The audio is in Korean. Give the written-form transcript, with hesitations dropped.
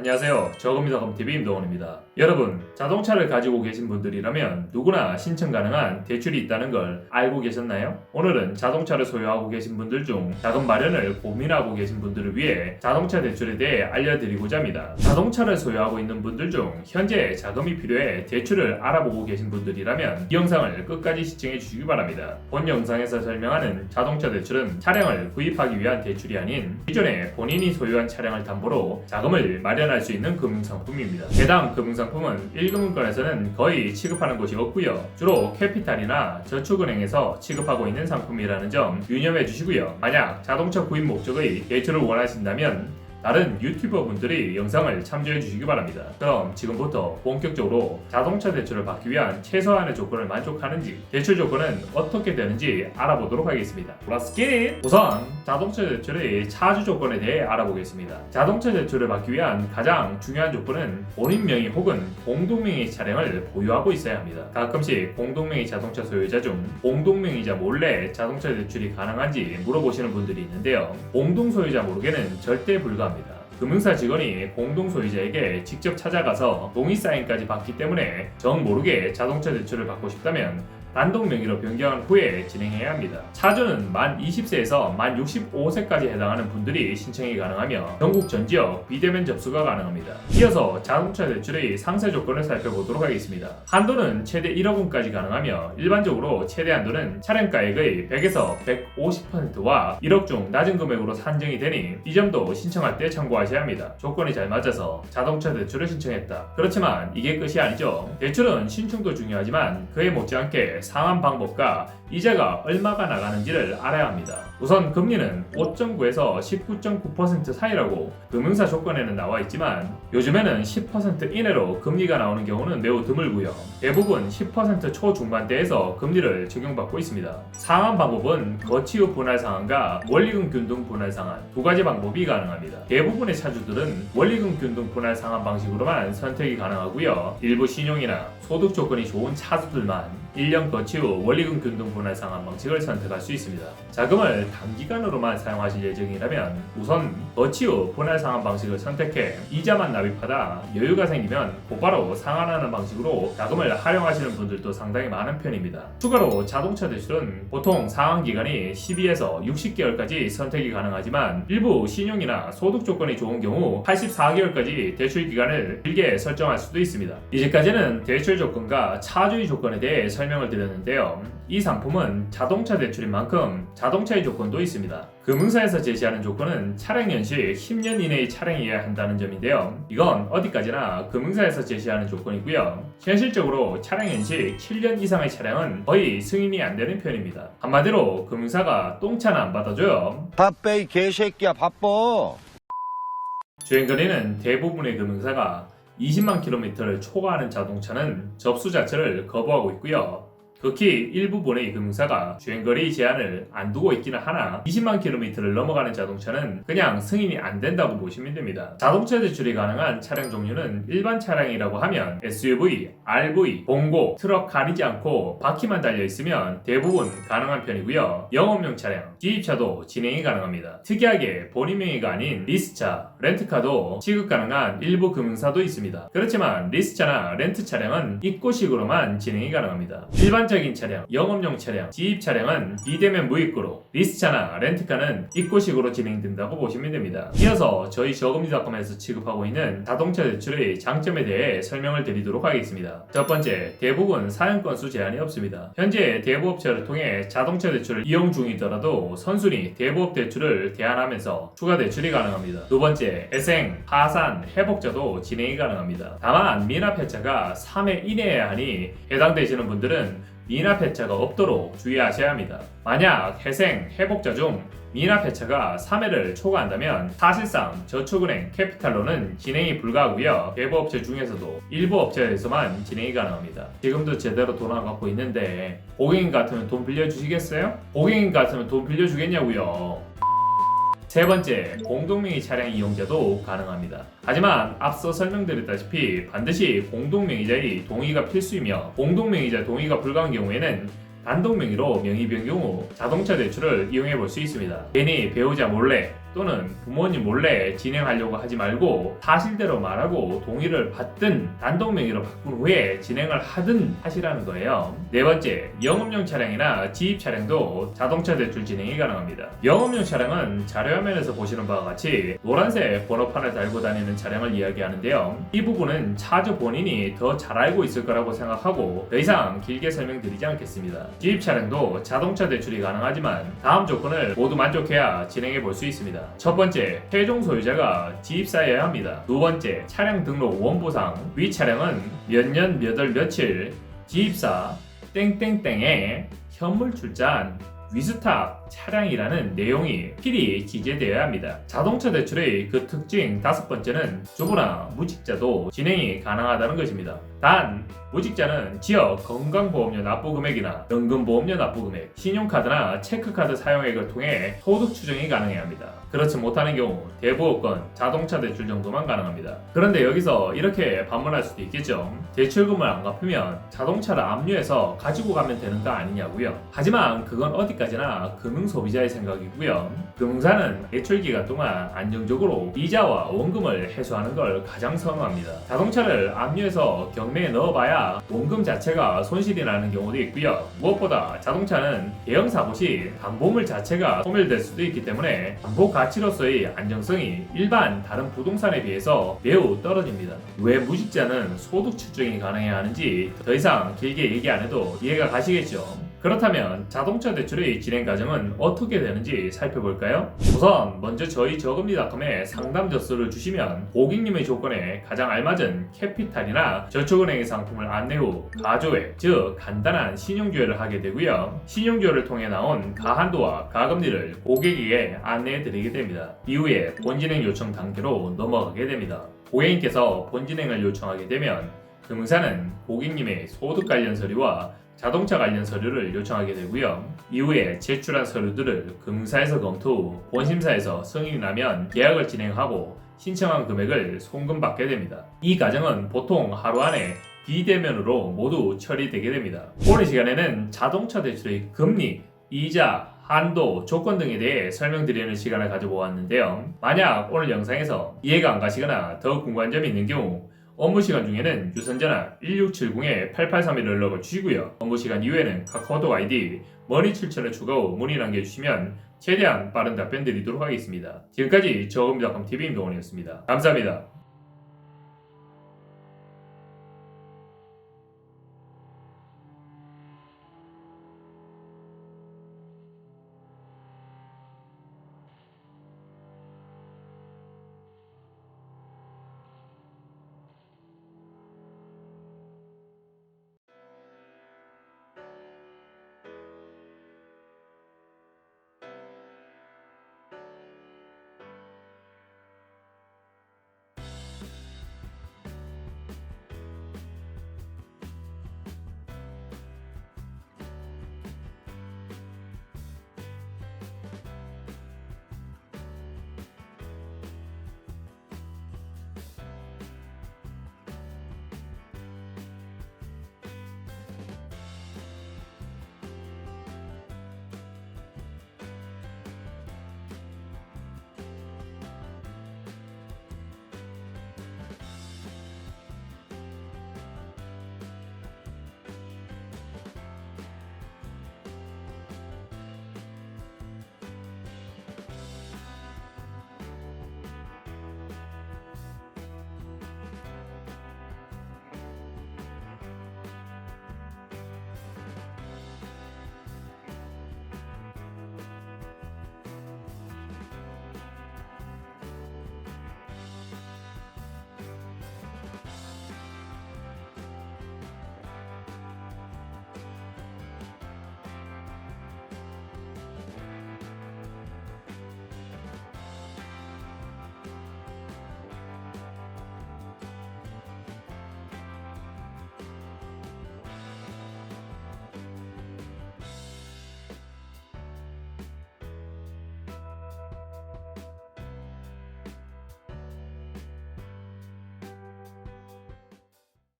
안녕하세요. 저금리자금TV 임동원입니다. 여러분, 자동차를 가지고 계신 분들이라면 누구나 신청 가능한 대출이 있다는 걸 알고 계셨나요? 오늘은 자동차를 소유하고 계신 분들 중 자금 마련을 고민하고 계신 분들을 위해 자동차 대출에 대해 알려드리고자 합니다. 자동차를 소유하고 있는 분들 중 현재 자금이 필요해 대출을 알아보고 계신 분들이라면 이 영상을 끝까지 시청해 주시기 바랍니다. 본 영상에서 설명하는 자동차 대출은 차량을 구입하기 위한 대출이 아닌 기존에 본인이 소유한 차량을 담보로 자금을 마련할 수 있는 금융상품입니다. 해당 금융상품은 1금융권에서는 거의 취급하는 곳이 없고요. 주로 캐피탈이나 저축은행에서 취급하고 있는 상품이라는 점 유념해 주시고요. 만약 자동차 구입 목적의 대출을 원하신다면 다른 유튜버 분들이 영상을 참조해 주시기 바랍니다. 그럼 지금부터 본격적으로 자동차 대출을 받기 위한 최소한의 조건을 만족하는지 대출 조건은 어떻게 되는지 알아보도록 하겠습니다. Let's get it! 우선 자동차 대출의 차주 조건에 대해 알아보겠습니다. 자동차 대출을 받기 위한 가장 중요한 조건은 본인 명의 혹은 공동명의 차량을 보유하고 있어야 합니다. 가끔씩 공동명의 자동차 소유자 중 공동명의자 몰래 자동차 대출이 가능한지 물어보시는 분들이 있는데요. 공동소유자 모르게는 절대 불가합니다. 금융사 직원이 공동소유자에게 직접 찾아가서 동의 사인까지 받기 때문에 정 모르게 자동차 대출을 받고 싶다면 단독 명의로 변경한 후에 진행해야 합니다. 차주는 만 20세에서 만 65세까지 해당하는 분들이 신청이 가능하며 전국 전 지역 비대면 접수가 가능합니다. 이어서 자동차 대출의 상세 조건을 살펴보도록 하겠습니다. 한도는 최대 1억 원까지 가능하며 일반적으로 최대 한도는 차량가액의 100에서 150%와 1억 중 낮은 금액으로 산정이 되니 이 점도 신청할 때 참고하셔야 합니다. 조건이 잘 맞아서 자동차 대출을 신청했다. 그렇지만 이게 끝이 아니죠. 대출은 신청도 중요하지만 그에 못지않게 상환 방법과 이자가 얼마가 나가는지를 알아야 합니다. 우선 금리는 5.9에서 19.9% 사이라고 금융사 조건에는 나와 있지만 요즘에는 10% 이내로 금리가 나오는 경우는 매우 드물고요. 대부분 10% 초중반대에서 금리를 적용받고 있습니다. 상환 방법은 거치 후 분할 상환과 원리금 균등 분할 상환 두 가지 방법이 가능합니다. 대부분의 차주들은 원리금 균등 분할 상환 방식으로만 선택이 가능하고요. 일부 신용이나 소득 조건이 좋은 차주들만 1년 거치 후 원리금 균등 분할 상환 방식을 선택할 수 있습니다. 자금을 단기간으로만 사용하실 예정이라면 우선 거치 후 분할 상환 방식을 선택해 이자만 납입하다 여유가 생기면 곧바로 상환하는 방식으로 자금을 활용하시는 분들도 상당히 많은 편입니다. 추가로 자동차 대출은 보통 상환 기간이 12에서 60개월까지 선택이 가능하지만 일부 신용이나 소득 조건이 좋은 경우 84개월까지 대출 기간을 길게 설정할 수도 있습니다. 이제까지는 대출 조건과 차주의 조건에 대해 설명을 드렸는데요. 이 상품은 자동차 대출인 만큼 자동차의 조건도 있습니다. 금융사에서 제시하는 조건은 차량 연식 10년 이내의 차량이어야 한다는 점인데요. 이건 어디까지나 금융사에서 제시하는 조건이고요. 현실적으로 차량 연식 7년 이상의 차량은 거의 승인이 안 되는 편입니다. 한마디로 금융사가 똥차는 안 받아줘요. 바빠 이 개새끼야 바빠. 주행거리는 대부분의 금융사가 20만 킬로미터를 초과하는 자동차는 접수 자체를 거부하고 있고요. 극히 일부분의 금융사가 주행거리 제한을 안 두고 있기는 하나 20만 킬로미터를 넘어가는 자동차는 그냥 승인이 안 된다고 보시면 됩니다. 자동차 대출이 가능한 차량 종류는 일반 차량이라고 하면 SUV, RV, 봉고, 트럭 가리지 않고 바퀴만 달려 있으면 대부분 가능한 편이고요. 영업용 차량, 기입차도 진행이 가능합니다. 특이하게 본인 명의가 아닌 리스차, 렌트카도 취급 가능한 일부 금융사도 있습니다. 그렇지만 리스차나 렌트 차량은 입고식으로만 진행이 가능합니다. 일반적인 차량, 영업용 차량, 지입 차량은 비대면 무입고로, 리스차나 렌트카는 입고식으로 진행된다고 보시면 됩니다. 이어서 저희 저금리닷컴에서 취급하고 있는 자동차 대출의 장점에 대해 설명을 드리도록 하겠습니다. 첫 번째, 대부분 사용 건수 제한이 없습니다. 현재 대부업체를 통해 자동차 대출을 이용 중이더라도 선순위 대부업 대출을 대안하면서 추가 대출이 가능합니다. 두 번째, 회생, 파산, 회복자도 진행이 가능합니다. 다만 미납회차가 3회 이내에 하니 해당되시는 분들은 미납회차가 없도록 주의하셔야 합니다. 만약 회생, 회복자 중 미납회차가 3회를 초과한다면 사실상 저축은행, 캐피탈로는 진행이 불가하고요. 대부업체 중에서도 일부 업체에서만 진행이 가능합니다. 지금도 제대로 돈 안 갚고 있는데 고객님 같으면 돈 빌려주시겠어요? 고객님 같으면 돈 빌려주겠냐고요. 세 번째, 공동명의 차량 이용자도 가능합니다. 하지만 앞서 설명드렸다시피 반드시 공동명의자의 동의가 필수이며 공동명의자 동의가 불가한 경우에는 단독 명의로 명의 변경 후 자동차 대출을 이용해 볼 수 있습니다. 괜히 배우자 몰래 또는 부모님 몰래 진행하려고 하지 말고 사실대로 말하고 동의를 받든 단독 명의로 바꾼 후에 진행을 하든 하시라는 거예요. 네 번째, 영업용 차량이나 지입 차량도 자동차 대출 진행이 가능합니다. 영업용 차량은 자료화면에서 보시는 바와 같이 노란색 번호판을 달고 다니는 차량을 이야기하는데요. 이 부분은 차주 본인이 더 잘 알고 있을 거라고 생각하고 더 이상 길게 설명드리지 않겠습니다. 지입 차량도 자동차 대출이 가능하지만 다음 조건을 모두 만족해야 진행해 볼 수 있습니다. 첫 번째, 최종 소유자가 지입사여야 합니다. 두 번째, 차량 등록 원보상, 위 차량은 몇 년 몇 월 며칠 지입사 땡땡땡에 현물 출자한 위스탁 차량이라는 내용이 필히 기재되어야 합니다. 자동차 대출의 그 특징 다섯 번째는 주부나 무직자도 진행이 가능하다는 것입니다. 단 무직자는 지역 건강보험료 납부금액이나 연금보험료 납부금액, 신용카드나 체크카드 사용액을 통해 소득 추정이 가능해야 합니다. 그렇지 못하는 경우 대부업권 자동차 대출 정도만 가능합니다. 그런데 여기서 이렇게 반문할 수도 있겠죠. 대출금을 안 갚으면 자동차를 압류해서 가지고 가면 되는 거 아니냐고요. 하지만 그건 어디까지나 금융소비자의 생각이고요. 금융사는 대출 기간 동안 안정적으로 이자와 원금을 회수하는 걸 가장 선호합니다. 자동차를 압류해서 경매에 넣어봐야 원금 자체가 손실이 나는 경우도 있고요. 무엇보다 자동차는 대형 사고 시 담보물 자체가 소멸될 수도 있기 때문에 담보 가치로서의 안정성이 일반 다른 부동산에 비해서 매우 떨어집니다. 왜 무직자는 소득 추정이 가능해야 하는지 더 이상 길게 얘기 안 해도 이해가 가시겠죠? 그렇다면 자동차 대출의 진행 과정은 어떻게 되는지 살펴볼까요? 우선 먼저 저희 저금리닷컴에 상담 접수를 주시면 고객님의 조건에 가장 알맞은 캐피탈이나 저축은행의 상품을 안내 후 가조회, 즉 간단한 신용조회를 하게 되고요. 신용조회를 통해 나온 가한도와 가금리를 고객에게 안내해 드리게 됩니다. 이후에 본진행 요청 단계로 넘어가게 됩니다. 고객님께서 본진행을 요청하게 되면 금융사는 고객님의 소득 관련 서류와 자동차 관련 서류를 요청하게 되고요. 이후에 제출한 서류들을 금융사에서 검토 후 본심사에서 승인이 나면 계약을 진행하고 신청한 금액을 송금받게 됩니다. 이 과정은 보통 하루 안에 비대면으로 모두 처리되게 됩니다. 오늘 시간에는 자동차 대출의 금리, 이자, 한도, 조건 등에 대해 설명드리는 시간을 가져보았는데요. 만약 오늘 영상에서 이해가 안 가시거나 더 궁금한 점이 있는 경우 업무 시간 중에는 유선전화 1670-8831을 연락을 주시고요. 업무 시간 이후에는 카카오톡 아이디 머니7천을 추가 후 문의 남겨주시면 최대한 빠른 답변 드리도록 하겠습니다. 지금까지 저금리닷컴 TV 임동원이었습니다. 감사합니다.